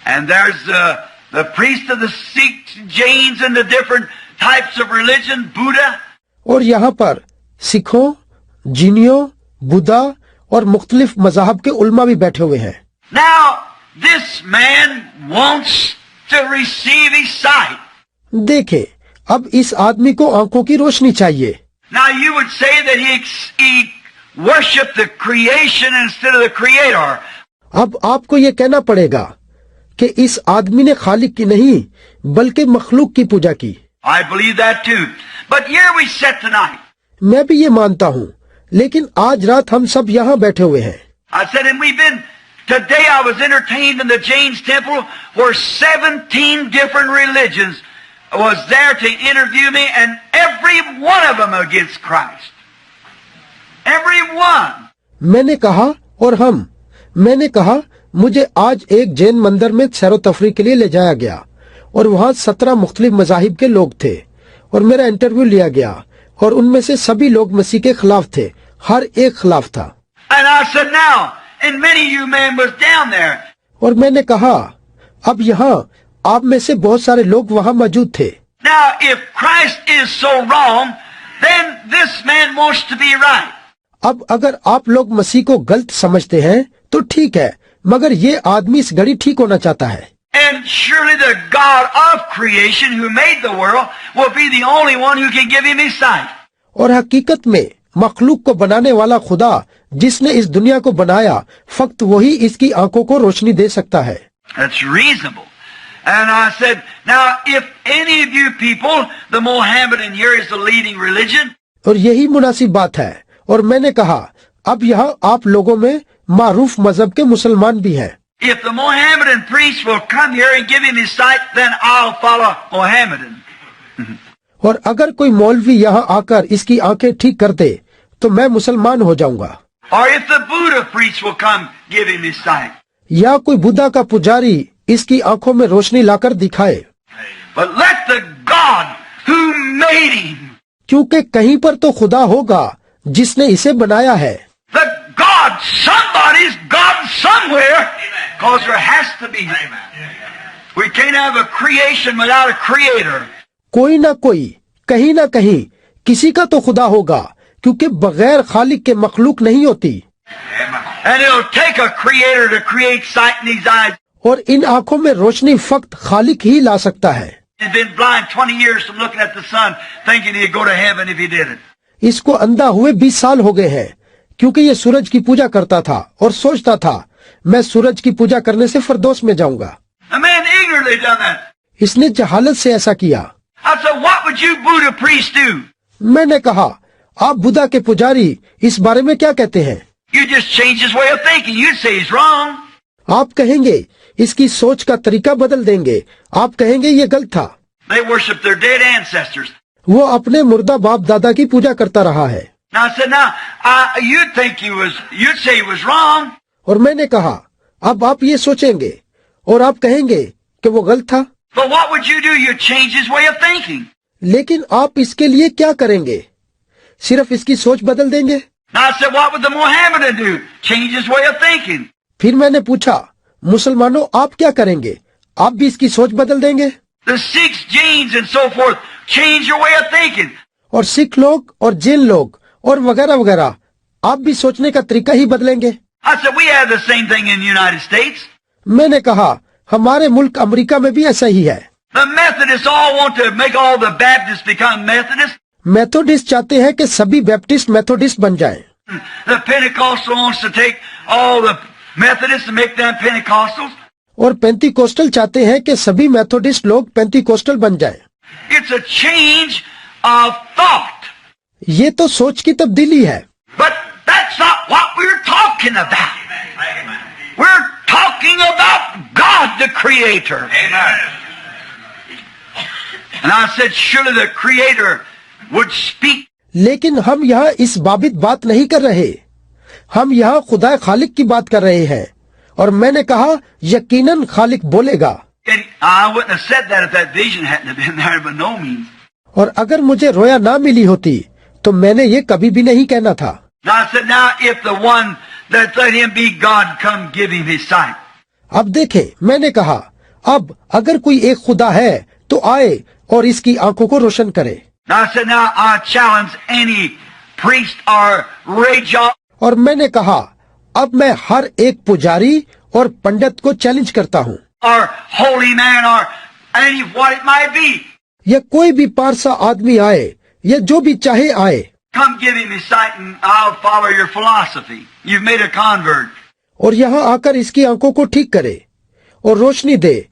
And there's the priest of the Sikhs, Jains, and the different types of religion, Buddha. और यहाँ पर सिखों, जीनियों, बुद्धा और मुख्तलिफ मज़हब के उल्मा भी बैठे हुए हैं। Now, this man wants to receive his sight. देखे, अब इस आदमी को आंखों की रोशनी चाहिए। Now, you would say that he worshiped the creation instead of the creator. अब आपको ये कहना पड़ेगा कि इस आदमी ने खालिक की नहीं बल्कि मखलूक की पूजा की। I believe that too. But here we sit tonight. मैं भी ये मानता हूँ, लेकिन आज रात हम सब यहाँ बैठे हुए हैं। I said, and we've been, today I was entertained in the James Temple where 17 different religions was there to interview me, and every one of them against Christ. Every one. मैंने कहा मुझे आज एक जैन मंदिर में सैरो तफरी के लिए ले जाया गया और वहाँ 17 मुख्तलिफ मज़ाहिब के लोग थे और मेरा इंटरव्यू लिया गया और उनमें से सभी लोग मसीह के खिलाफ थे, हर एक खिलाफ था। And I said, now, and many of you men was down there. और मैंने कहा, अब यहाँ आप में से बहुत सारे लोग वहाँ मौजूद थे। Now, if Christ is so wrong, then this man wants to be right. अब अगर आप लोग मसीह को गलत समझते हैं तो ठीक है, मगर ये आदमी इस घड़ी ठीक होना चाहता है। And surely the God of creation who made the world will be the only one who can give him his sight. और हकीकत में मखलूक को बनाने वाला खुदा जिसने इस दुनिया को बनाया, फक्त वही इसकी आंखों को रोशनी दे सकता है। That's reasonable. And I said, now if any of you people, the Mohammedan here is the leading religion. और यही मुनासिब बात है। और मैंने कहा, अब यहाँ आप लोगों में मारूफ मजहब के मुसलमान भी हैं। If the Mohammedan priest will come here and give him his sight, then I'll follow Mohammedan. और अगर कोई मौलवी यहाँ आकर इसकी आंखें ठीक कर दे तो मैं मुसलमान हो जाऊंगा। Or if the Buddha priest will come give him his sight. या कोई बुद्धा का पुजारी इसकी आंखों में रोशनी लाकर दिखाए। But let the God who made him. क्योंकि कहीं पर तो खुदा होगा जिसने इसे बनाया है। The God, somebody's God somewhere, because there has to be. We can't have a creation without a creator. कोई ना कोई, कहीं ना कहीं किसी का तो खुदा होगा, क्योंकि बगैर खालिक के मखलूक नहीं होती। And it'll take a creator to create sight in these eyes. और इन आंखों में रोशनी फक्त खालिक ही ला सकता है। He's been blind 20 years from looking at the sun, thinking he'd go to heaven if he did it. इसको अंधा हुए 20 साल हो गए हैं, क्योंकि ये सूरज की पूजा करता था और सोचता था मैं सूरज की पूजा करने से फरदौस में जाऊंगा। A man ignorantly done that. इसने जहालत से ऐसा किया। I said, what would you Buddha priests do? मैंने कहा, आप बुद्धा के पुजारी इस बारे में क्या कहते हैं? You just change his way of thinking. You'd say he's wrong. आप कहेंगे इसकी सोच का तरीका बदल देंगे, आप कहेंगे ये गलत था। They worship their dead ancestors. वो अपने मुर्दा बाप दादा की पूजा करता रहा है। Now I said, you'd say he was wrong. और मैंने कहा, अब आप ये सोचेंगे और आप कहेंगे कि वो गलत था। But what would you do? You change his way of thinking. लेकिन आप इसके लिए क्या करेंगे? सिर्फ इसकी सोच बदल देंगे। Now I said, what would the Mohammedan do? Change his way of thinking. फिर मैंने पूछा, मुसलमानों आप क्या करेंगे? आप भी इसकी सोच बदल देंगे? The Sikhs, Jains, and so forth, change your way of thinking. और सिख लोग और जैन लोग और वगैरह वगैरह, आप भी सोचने का तरीका ही बदलेंगे। I said, we have the same thing in the United States. मैंने कहा, हमारे मुल्क अमेरिका में भी ऐसा ही है। The Methodists all want to make all the Baptists become Methodists. Methodist चाहते हैं कि सभी बैप्टिस्ट मेथोडिस्ट बन जाएं। The Pentecostal wants to take all the Methodists and make them Pentecostals. और पेंतीकोस्टल चाहते हैं कि सभी मेथोडिस्ट लोग पेंतीकोस्टल बन जाएं। It's a change of thought. ये तो सोच की तब्दीली है। But that's not what we're talking about. We're talking about God, the Creator. And I said, surely the Creator would speak. लेकिन हम यहाँ इस बाबत बात नहीं कर रहे, हम यहाँ खुदा खालिक की बात कर रहे हैं। और मैंने कहा, यकीनन खालिक बोलेगा। I wouldn't have said that if that vision hadn't been there, by no means. और अगर मुझे रोया ना मिली होती तो मैंने ये कभी भी नहीं कहना था। Now I said, now if the one that let him be God come give him his sight. अब देखें, मैंने कहा, अब अगर कोई एक खुदा है तो आए और इसकी आंखों को रोशन करे। Now I said, now I challenge any priest or religious और मैंने कहा, अब मैं हर एक पुजारी और पंडित को चैलेंज करता हूँ, or holy man or any what it might be. या कोई भी पारसा आदमी आए या जो भी चाहे आए, Come give him his sight and I'll follow your philosophy. You've made a convert. और यहाँ आकर इसकी आंखों को ठीक करे और रोशनी दे,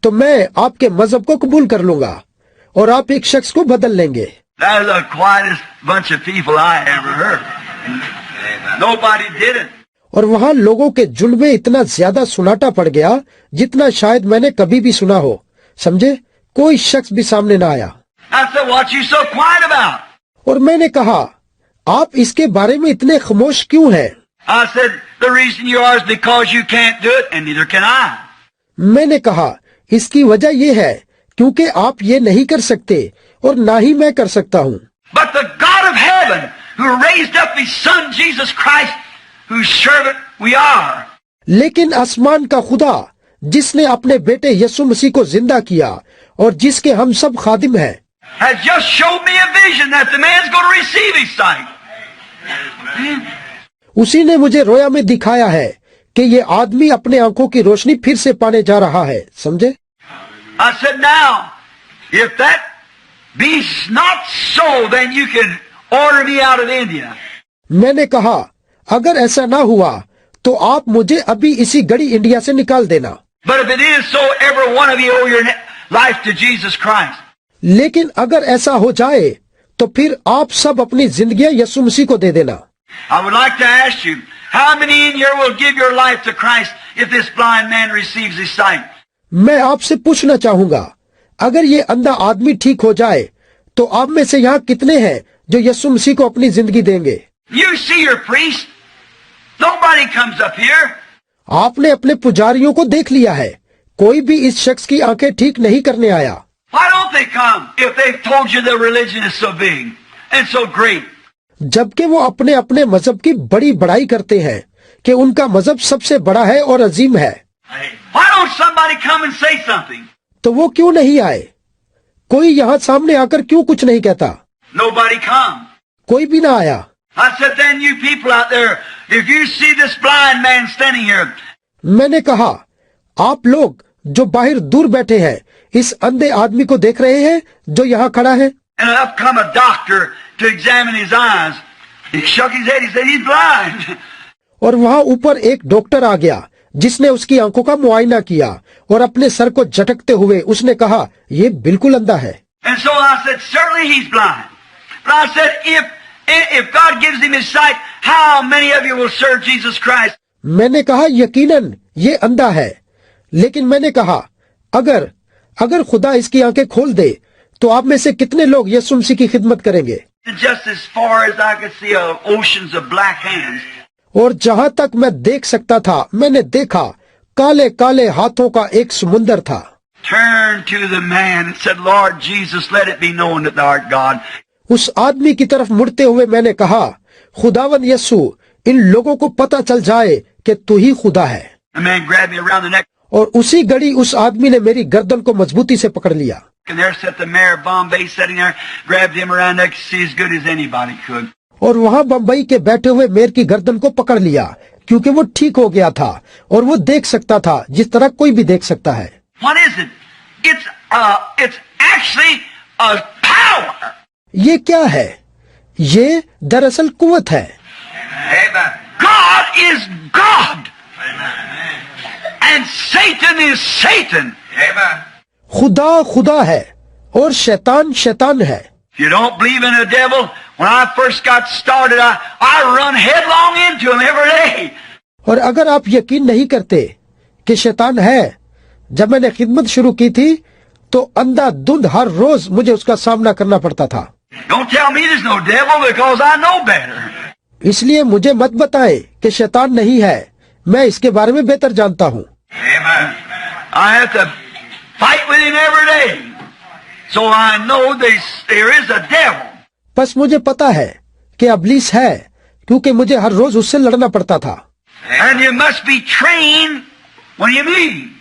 तो मैं आपके मजहब को कबूल कर लूंगा और आप एक शख्स को बदल लेंगे। That is the quietest bunch of people I ever heard. Nobody did it. और वहाँ लोगों के झुंड में इतना ज्यादा सुनाटा पड़ गया जितना शायद मैंने कभी भी सुना हो। समझे, कोई शख्स भी सामने ना आया। I said, what you so quiet about? और मैंने कहा, आप इसके बारे में इतने खामोश क्यों हैं? I said, the reason you are is because you can't do it and neither can I. मैंने कहा, इसकी वजह यह है क्योंकि आप ये नहीं कर सकते और ना ही मैं कर सकता हूँ। But the God of heaven who raised up his son Jesus Christ, whose servant we are. लेकिन आसमान का खुदा जिसने अपने बेटे यीशु मसीह को जिंदा किया और जिसके हम सब खादिम हैं, has just showed me a vision that the man's going to receive his sight. उसी ने मुझे रोया में दिखाया है कि ये आदमी अपने आंखों की रोशनी फिर से पाने जा रहा है। समझे? I said, now, if that be not so, then you can order me out of India. मैंने कहा, अगर ऐसा ना हुआ तो आप मुझे अभी इसी घड़ी इंडिया से निकाल देना। But if it is so, every one of you owe your life to Jesus Christ. लेकिन अगर ऐसा हो जाए तो फिर आप सब अपनी जिंदगियां यीशु मसीह को दे देना। I would like to ask you, how many in here will give your life to Christ if this blind man receives his sight? मैं आपसे पूछना चाहूंगा, अगर ये अंधा आदमी ठीक हो जाए तो आप में से यहाँ कितने हैं जो यीशु मसीह को अपनी जिंदगी देंगे? You see your priest. Nobody comes up here. आपने अपने पुजारियों को देख लिया है, कोई भी इस शख्स की आंखें ठीक नहीं करने आया। Why don't they come if they've told you their religion is so big and so great? जबकि वो अपने अपने मजहब की बड़ी बड़ाई करते हैं कि उनका मजहब सबसे बड़ा है और अजीम है। Why don't somebody come and say something? तो वो क्यों नहीं आए? कोई यहाँ सामने आकर क्यों कुछ नहीं कहता? Nobody come. कोई भी ना आया। I said, then you people out there, if you see this blind man standing here, मैंने कहा, आप लोग जो बाहर दूर बैठे हैं इस अंधे आदमी को देख रहे हैं जो यहाँ खड़ा है। and up come a doctor to examine his eyes. He shook his head. He said, he's blind. और वहाँ ऊपर एक डॉक्टर आ गया जिसने उसकी आंखों का मुआयना किया और अपने सर को झटकते हुए उसने कहा, ये बिल्कुल अंधा है। And so I said, certainly he's blind. But I said, if God gives him his sight, how many of you will serve Jesus Christ? मैंने कहा, यकीनन ये अंधा है, लेकिन मैंने कहा, अगर खुदा इसकी आंखें खोल दे तो आप में से कितने लोग यीशु मसीह की खिदमत करेंगे? And just as far as I could see, oceans of black hands. और जहाँ तक मैं देख सकता था, मैंने देखा काले काले हाथों का एक समुंदर था। Turned to the man and said, Lord Jesus, let it be known that thou art God. उस आदमी की तरफ मुड़ते हुए मैंने कहा, खुदावन यीशु, इन लोगों को पता चल जाए कि तू ही खुदा है। The man grabbed me around the neck. और उसी घड़ी उस आदमी ने मेरी गर्दन को मजबूती से पकड़ लिया। And there sat the mayor of Bombay sitting there, grabbed him around the neck to see as good as anybody could. और वहाँ बम्बई के बैठे हुए मेयर की गर्दन को पकड़ लिया क्योंकि वो ठीक हो गया था और वो देख सकता था जिस तरह कोई भी देख सकता है। What is it? It's actually a power. ये क्या है? ये दरअसल कुव्वत है। Amen. God is God. And Satan is Satan. Amen. खुदा खुदा है और शैतान शैतान है। If you don't believe in the devil, when I first got started, I run headlong into him every day. और अगर आप यकीन नहीं करते कि शैतान है, जब मैंने खिदमत शुरू की थी तो अंधाधुंध हर रोज मुझे उसका सामना करना पड़ता था। Don't tell me there's no devil because I know better. इसलिए मुझे मत बताएं कि शैतान नहीं है, मैं इसके बारे में बेहतर जानता हूँ। Amen. I have to fight with him every day. So I know there is a devil. बस मुझे पता है कि अबलीस है क्योंकि मुझे हर रोज उससे लड़ना पड़ता था। And you must be trained when you believe.